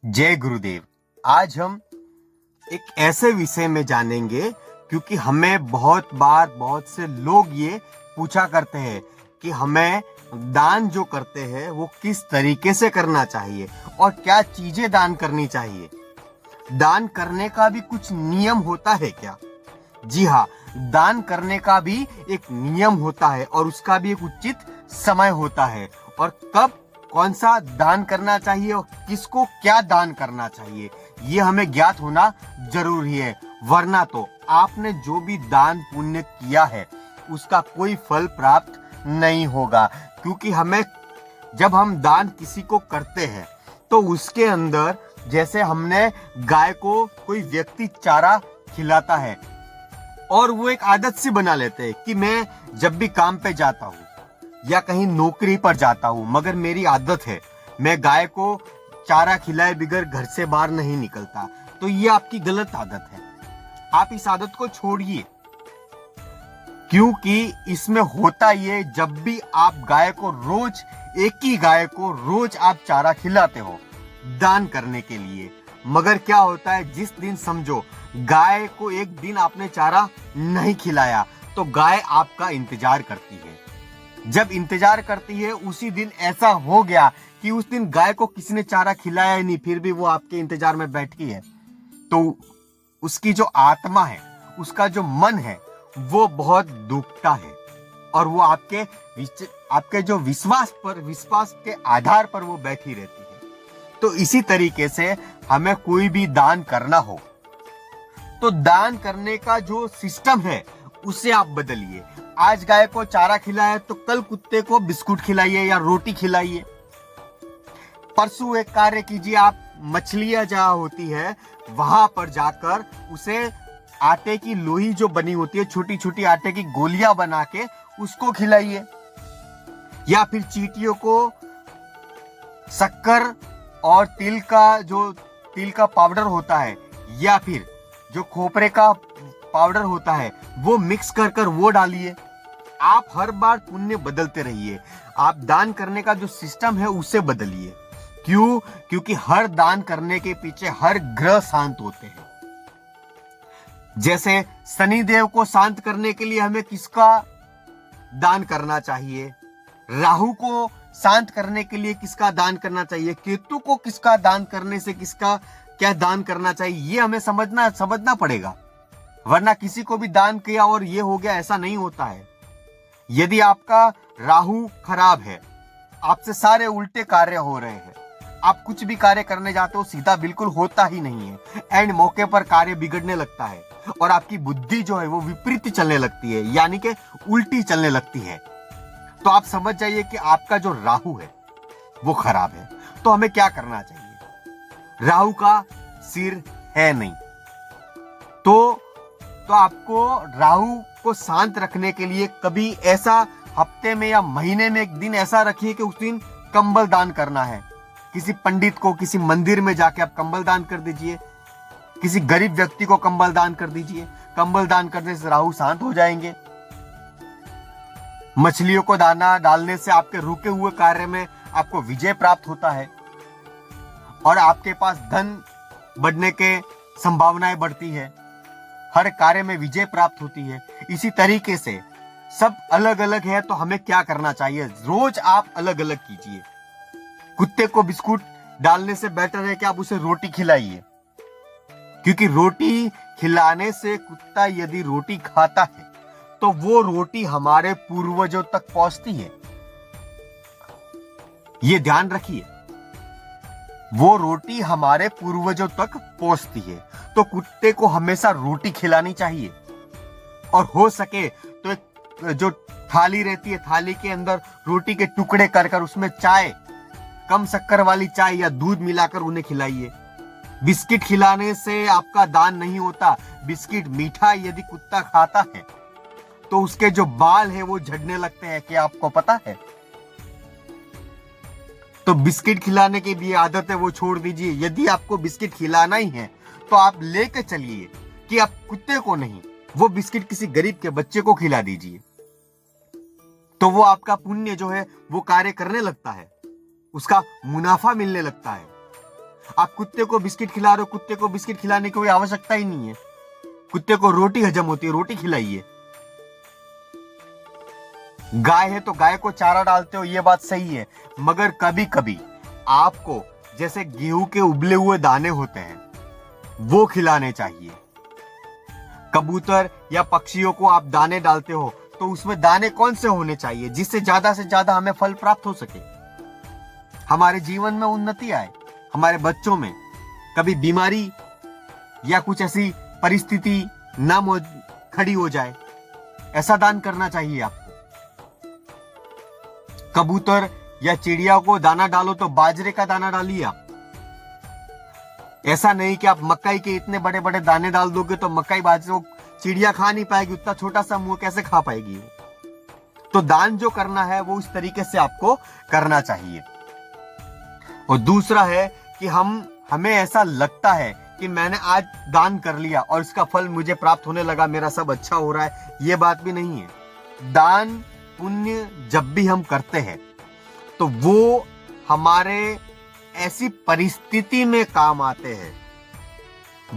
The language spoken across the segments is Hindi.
जय गुरुदेव। आज हम एक ऐसे विषय में जानेंगे क्योंकि हमें बहुत से लोग ये पूछा करते हैं कि हमें दान जो करते हैं वो किस तरीके से करना चाहिए और क्या चीजें दान करनी चाहिए। दान करने का भी कुछ नियम होता है क्या? जी हाँ, दान करने का भी एक नियम होता है और उसका भी एक उचित समय होता है और कब कौन सा दान करना चाहिए और किसको क्या दान करना चाहिए ये हमें ज्ञात होना जरूरी है, वरना तो आपने जो भी दान पुण्य किया है उसका कोई फल प्राप्त नहीं होगा। क्योंकि हमें जब हम दान किसी को करते हैं तो उसके अंदर, जैसे हमने गाय को कोई व्यक्ति चारा खिलाता है और वो एक आदत सी बना लेते हैं कि मैं जब भी काम पे जाता हूँ या कहीं नौकरी पर जाता हूँ, मगर मेरी आदत है मैं गाय को चारा खिलाए बिगर घर से बाहर नहीं निकलता, तो ये आपकी गलत आदत है। आप इस आदत को छोड़िए, क्योंकि इसमें होता ये, जब भी आप गाय को रोज, एक ही गाय को रोज आप चारा खिलाते हो दान करने के लिए, मगर क्या होता है जिस दिन समझो गाय को एक दिन आपने चारा नहीं खिलाया तो गाय आपका इंतजार करती है। जब इंतजार करती है उसी दिन ऐसा हो गया कि उस दिन गाय को किसी ने चारा खिलाया ही नहीं, फिर भी वो आपके इंतजार में बैठी है, तो उसकी जो आत्मा है, उसका जो मन है वो बहुत दुखता है और वो आपके जो विश्वास के आधार पर वो बैठी रहती है। तो इसी तरीके से हमें कोई भी दान करना हो तो दान करने का जो सिस्टम है उसे आप बदलिए। आज गाय को चारा खिलाया तो कल कुत्ते को बिस्कुट खिलाइए या रोटी खिलाइए। परसों एक कार्य कीजिए, आप मछलियां जहां होती है वहां पर जाकर उसे आटे की लोई जो बनी होती है, छोटी छोटी आटे की गोलियां बना के उसको खिलाइए। या फिर चींटियों को शक्कर और तिल का पाउडर होता है या फिर जो खोपरे का पाउडर होता है वो मिक्स कर वो डालिए। आप हर बार पुण्य बदलते रहिए, आप दान करने का जो सिस्टम है उसे बदलिए। क्यों? क्योंकि हर दान करने के पीछे हर ग्रह शांत होते हैं। जैसे शनिदेव को शांत करने के लिए हमें किसका दान करना चाहिए, राहु को शांत करने के लिए किसका दान करना चाहिए, केतु को किसका दान करने से किसका क्या दान करना चाहिए, ये हमें समझना पड़ेगा। वरना किसी को भी दान किया और ये हो गया, ऐसा नहीं होता है। यदि आपका राहु खराब है, आपसे सारे उल्टे कार्य हो रहे हैं, आप कुछ भी कार्य करने जाते हो सीधा बिल्कुल होता ही नहीं है, एंड मौके पर कार्य बिगड़ने लगता है और आपकी बुद्धि जो है वो विपरीत चलने लगती है, यानी कि उल्टी चलने लगती है, तो आप समझ जाइए कि आपका जो राहु है वो खराब है। तो हमें क्या करना चाहिए? राहु का सिर है नहीं, तो आपको राहु को शांत रखने के लिए कभी ऐसा हफ्ते में या महीने में एक दिन ऐसा रखिए कि उस दिन कंबल दान करना है। किसी पंडित को, किसी मंदिर में जाके आप कंबल दान कर दीजिए, किसी गरीब व्यक्ति को कंबल दान कर दीजिए। कंबल दान करने से राहु शांत हो जाएंगे। मछलियों को दाना डालने से आपके रुके हुए कार्य में आपको विजय प्राप्त होता है और आपके पास धन बढ़ने के संभावनाएं बढ़ती है, हर कार्य में विजय प्राप्त होती है। इसी तरीके से सब अलग अलग है, तो हमें क्या करना चाहिए? रोज आप अलग अलग कीजिए। कुत्ते को बिस्कुट डालने से बेटर है कि आप उसे रोटी खिलाइए, क्योंकि रोटी खिलाने से कुत्ता यदि रोटी खाता है तो वो रोटी हमारे पूर्वजों तक पहुंचती है। ये ध्यान रखिए, वो रोटी हमारे पूर्वजों तक पहुंचती है, तो कुत्ते को हमेशा रोटी खिलानी चाहिए। और हो सके तो एक जो थाली रहती है, थाली के अंदर रोटी के टुकड़े कर उसमें चाय, कम शक्कर वाली चाय या दूध मिलाकर उन्हें खिलाइए। बिस्किट खिलाने से आपका दान नहीं होता। बिस्किट मीठा यदि कुत्ता खाता है तो उसके जो बाल है वो झड़ने लगते हैं, क्या आपको पता है? तो बिस्किट खिलाने की भी आदत है वो छोड़ दीजिए। यदि आपको बिस्किट खिलाना ही है तो आप लेकर चलिए कि आप कुत्ते को नहीं, वो बिस्किट किसी गरीब के बच्चे को खिला दीजिए, तो वो आपका पुण्य जो है वो कार्य करने लगता है, उसका मुनाफा मिलने लगता है। आप कुत्ते को बिस्किट खिला रहे हो, कुत्ते को बिस्किट खिलाने की कोई आवश्यकता ही नहीं है। कुत्ते को रोटी हजम होती है, रोटी खिलाइए। गाय है तो गाय को चारा डालते हो, ये बात सही है, मगर कभी कभी आपको जैसे गेहूं के उबले हुए दाने होते हैं वो खिलाने चाहिए। कबूतर या पक्षियों को आप दाने डालते हो तो उसमें दाने कौन से होने चाहिए जिससे ज्यादा से ज्यादा हमें फल प्राप्त हो सके, हमारे जीवन में उन्नति आए, हमारे बच्चों में कभी बीमारी या कुछ ऐसी परिस्थिति ना खड़ी हो जाए। ऐसा दान करना चाहिए आपको। कबूतर या चिड़िया को दाना डालो तो बाजरे का दाना डालिए आप। ऐसा नहीं कि आप मकई के इतने बड़े बड़े दाने डाल दोगे तो मकई बाजरे चिड़िया खा नहीं पाएगी, उतना छोटा सा मुंह कैसे खा पाएगी वो। तो दान जो करना है वो इस तरीके से आपको करना चाहिए। और दूसरा है कि हमें ऐसा लगता है कि मैंने आज दान कर लिया और इसका फल मुझे प्राप्त होने लगा, मेरा सब अच्छा हो रहा है, ये बात भी नहीं है। दान पुण्य जब भी हम करते हैं तो वो हमारे ऐसी परिस्थिति में काम आते हैं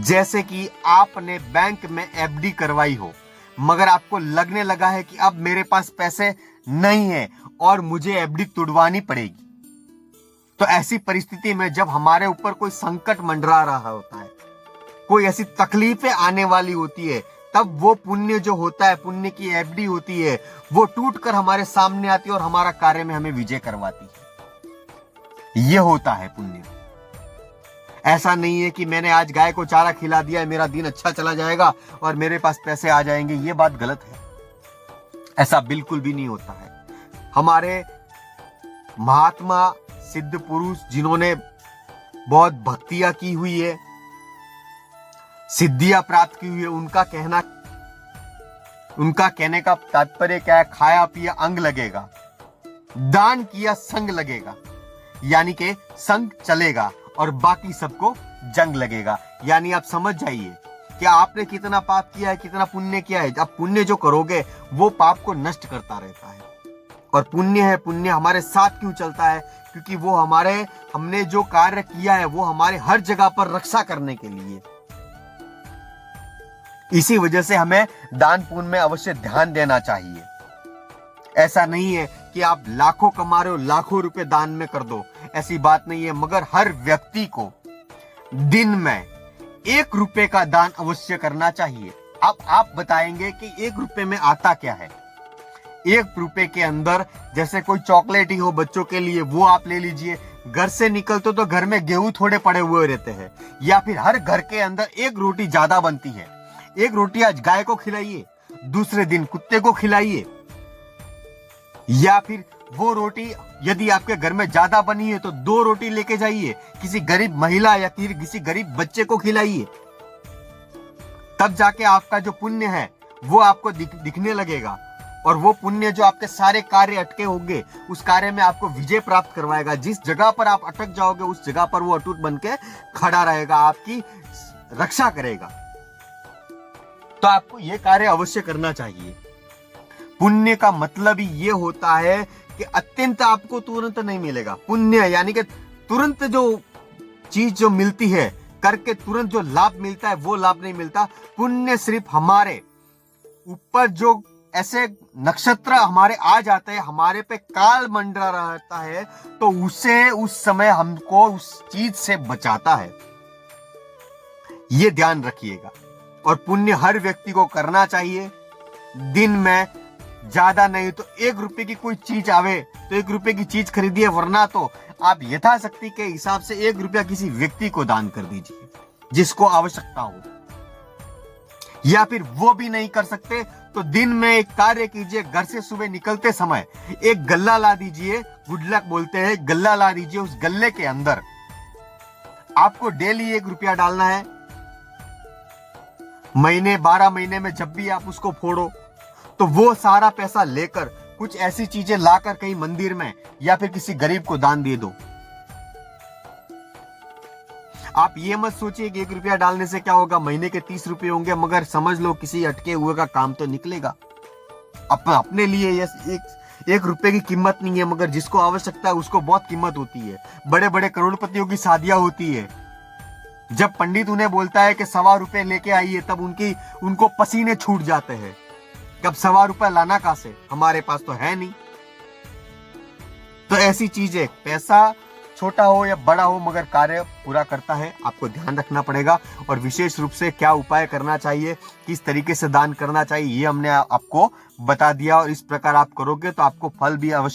जैसे कि आपने बैंक में एफडी करवाई हो मगर आपको लगने लगा है कि अब मेरे पास पैसे नहीं है और मुझे एफडी तुड़वानी पड़ेगी। तो ऐसी परिस्थिति में जब हमारे ऊपर कोई संकट मंडरा रहा होता है, कोई ऐसी तकलीफें आने वाली होती है, तब वो पुण्य जो होता है, पुण्य की एफडी होती है, वो टूटकर हमारे सामने आती है और हमारा कार्य में हमें विजय करवाती है। ये होता है पुण्य। ऐसा नहीं है कि मैंने आज गाय को चारा खिला दिया, मेरा दिन अच्छा चला जाएगा और मेरे पास पैसे आ जाएंगे, ये बात गलत है। ऐसा बिल्कुल भी नहीं होता है। हमारे महात्मा सिद्ध पुरुष जिन्होंने बहुत भक्तियां की हुई है, सिद्धियां प्राप्त की हुई है, उनका कहने का तात्पर्य क्या है? खाया पिया अंग लगेगा, दान किया संग लगेगा, यानी कि संग चलेगा और बाकी सबको जंग लगेगा। यानी आप समझ जाइए कि आपने कितना पाप किया है, कितना पुण्य किया है। अब पुण्य जो करोगे वो पाप को नष्ट करता रहता है, और पुण्य है, पुण्य हमारे साथ क्यों चलता है? क्योंकि वो हमने जो कार्य किया है वो हमारे हर जगह पर रक्षा करने के लिए। इसी वजह से हमें दान पुण्य में अवश्य ध्यान देना चाहिए। ऐसा नहीं है कि आप लाखों कमा रहे हो, लाखों रुपए दान में कर दो, ऐसी बात नहीं है, मगर हर व्यक्ति को दिन में 1 रुपए का दान अवश्य करना चाहिए। अब आप बताएंगे कि 1 रुपए में आता क्या है? 1 रुपए के अंदर जैसे कोई चॉकलेट ही हो बच्चों के लिए, वो आप ले लीजिए। घर से निकलते तो घर में गेहूं थोड़े पड़े हुए रहते हैं, या फिर हर घर के अंदर 1 रोटी ज्यादा बनती है। 1 रोटी आज गाय को खिलाइए, दूसरे दिन कुत्ते को खिलाइए, या फिर वो रोटी यदि आपके घर में ज्यादा बनी है तो 2 रोटी लेके जाइए, किसी गरीब महिला या किसी गरीब बच्चे को खिलाइए। तब जाके आपका जो पुण्य है वो आपको दिखने लगेगा, और वो पुण्य जो आपके सारे कार्य अटके होंगे उस कार्य में आपको विजय प्राप्त करवाएगा। जिस जगह पर आप अटक जाओगे उस जगह पर वो अटूट बन के खड़ा रहेगा, आपकी रक्षा करेगा। तो आपको ये कार्य अवश्य करना चाहिए। पुण्य का मतलब ही ये होता है कि अत्यंत आपको तुरंत नहीं मिलेगा। पुण्य यानी कि तुरंत जो चीज जो मिलती है, करके तुरंत जो लाभ मिलता है वो लाभ नहीं मिलता। पुण्य सिर्फ हमारे ऊपर जो ऐसे नक्षत्र हमारे आ जाते हैं, हमारे पे काल मंडरा रहता है, तो उसे उस समय हमको उस चीज से बचाता है। ये ध्यान रखिएगा। और पुण्य हर व्यक्ति को करना चाहिए। दिन में ज्यादा नहीं तो 1 रुपए की कोई चीज आवे तो 1 रुपए की चीज खरीदिए, वरना तो आप यथाशक्ति के हिसाब से 1 रुपया किसी व्यक्ति को दान कर दीजिए जिसको आवश्यकता हो। या फिर वो भी नहीं कर सकते तो दिन में एक कार्य कीजिए, घर से सुबह निकलते समय एक गल्ला ला दीजिए, गुडलक बोलते हैं, गल्ला ला दीजिए। उस गल्ले के अंदर आपको डेली 1 रुपया डालना है। महीने 12 महीने में जब भी आप उसको फोड़ो तो वो सारा पैसा लेकर कुछ ऐसी चीजें लाकर कहीं मंदिर में या फिर किसी गरीब को दान दे दो। आप ये मत सोचिए कि 1 रुपया डालने से क्या होगा, महीने के 30 रुपए होंगे, मगर समझ लो किसी अटके हुए का काम तो निकलेगा। अपने लिए ये 1 रुपए की कीमत नहीं है, मगर जिसको आवश्यकता है उसको बहुत कीमत होती है। बड़े बड़े करोड़पतियों की शादियां होती है जब पंडित उन्हें बोलता है कि 1.25 लेके आइए, तब उनको पसीने छूट जाते हैं। कब 1.25 लाना कहां से, हमारे पास तो है नहीं। तो ऐसी चीजें, पैसा छोटा हो या बड़ा हो मगर कार्य पूरा करता है, आपको ध्यान रखना पड़ेगा। और विशेष रूप से क्या उपाय करना चाहिए, किस तरीके से दान करना चाहिए, ये हमने आपको बता दिया। और इस प्रकार आप करोगे तो आपको फल भी अवश्य